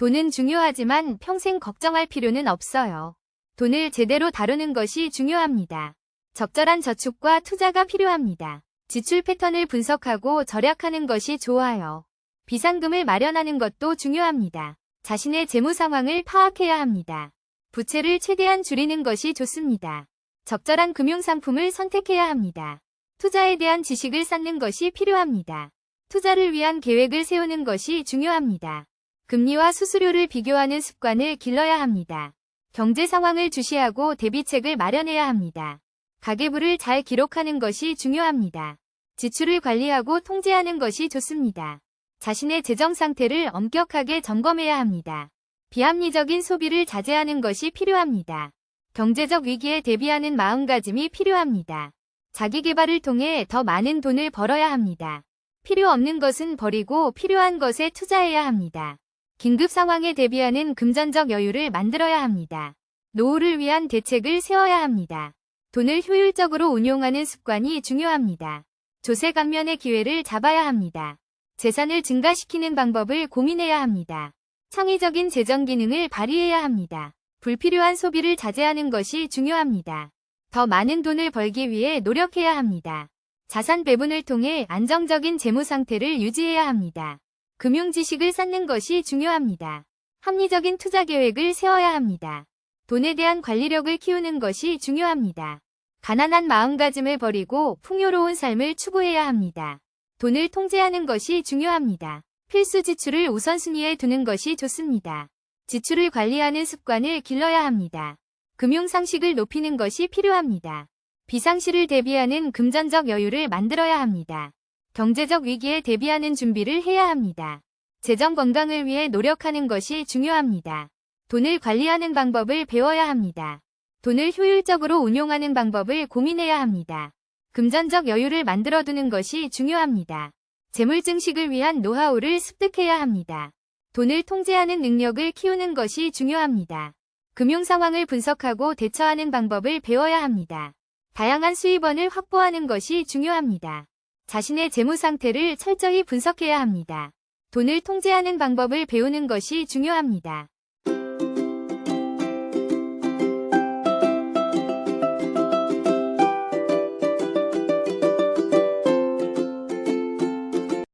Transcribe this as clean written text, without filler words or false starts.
돈은 중요하지만 평생 걱정할 필요는 없어요. 돈을 제대로 다루는 것이 중요합니다. 적절한 저축과 투자가 필요합니다. 지출 패턴을 분석하고 절약하는 것이 좋아요. 비상금을 마련하는 것도 중요합니다. 자신의 재무 상황을 파악해야 합니다. 부채를 최대한 줄이는 것이 좋습니다. 적절한 금융상품을 선택해야 합니다. 투자에 대한 지식을 쌓는 것이 필요합니다. 투자를 위한 계획을 세우는 것이 중요합니다. 금리와 수수료를 비교하는 습관을 길러야 합니다. 경제 상황을 주시하고 대비책을 마련해야 합니다. 가계부를 잘 기록하는 것이 중요합니다. 지출을 관리하고 통제하는 것이 좋습니다. 자신의 재정 상태를 엄격하게 점검해야 합니다. 비합리적인 소비를 자제하는 것이 필요합니다. 경제적 위기에 대비하는 마음가짐이 필요합니다. 자기 개발을 통해 더 많은 돈을 벌어야 합니다. 필요 없는 것은 버리고 필요한 것에 투자해야 합니다. 긴급 상황에 대비하는 금전적 여유를 만들어야 합니다. 노후를 위한 대책을 세워야 합니다. 돈을 효율적으로 운용하는 습관이 중요합니다. 조세강면의 기회를 잡아야 합니다. 재산을 증가시키는 방법을 고민해야 합니다. 창의적인 재정 기능을 발휘해야 합니다. 불필요한 소비를 자제하는 것이 중요합니다. 더 많은 돈을 벌기 위해 노력해야 합니다. 자산 배분을 통해 안정적인 재무 상태를 유지해야 합니다. 금융 지식을 쌓는 것이 중요합니다. 합리적인 투자 계획을 세워야 합니다. 돈에 대한 관리력을 키우는 것이 중요합니다. 가난한 마음가짐을 버리고 풍요로운 삶을 추구해야 합니다. 돈을 통제하는 것이 중요합니다. 필수 지출을 우선순위에 두는 것이 좋습니다. 지출을 관리하는 습관을 길러야 합니다. 금융 상식을 높이는 것이 필요합니다. 비상시를 대비하는 금전적 여유를 만들어야 합니다. 경제적 위기에 대비하는 준비를 해야 합니다. 재정 건강을 위해 노력하는 것이 중요합니다. 돈을 관리하는 방법을 배워야 합니다. 돈을 효율적으로 운용하는 방법을 고민해야 합니다. 금전적 여유를 만들어두는 것이 중요합니다. 재물 증식을 위한 노하우를 습득해야 합니다. 돈을 통제하는 능력을 키우는 것이 중요합니다. 금융 상황을 분석하고 대처하는 방법을 배워야 합니다. 다양한 수입원을 확보하는 것이 중요합니다. 자신의 재무 상태를 철저히 분석해야 합니다. 돈을 통제하는 방법을 배우는 것이 중요합니다.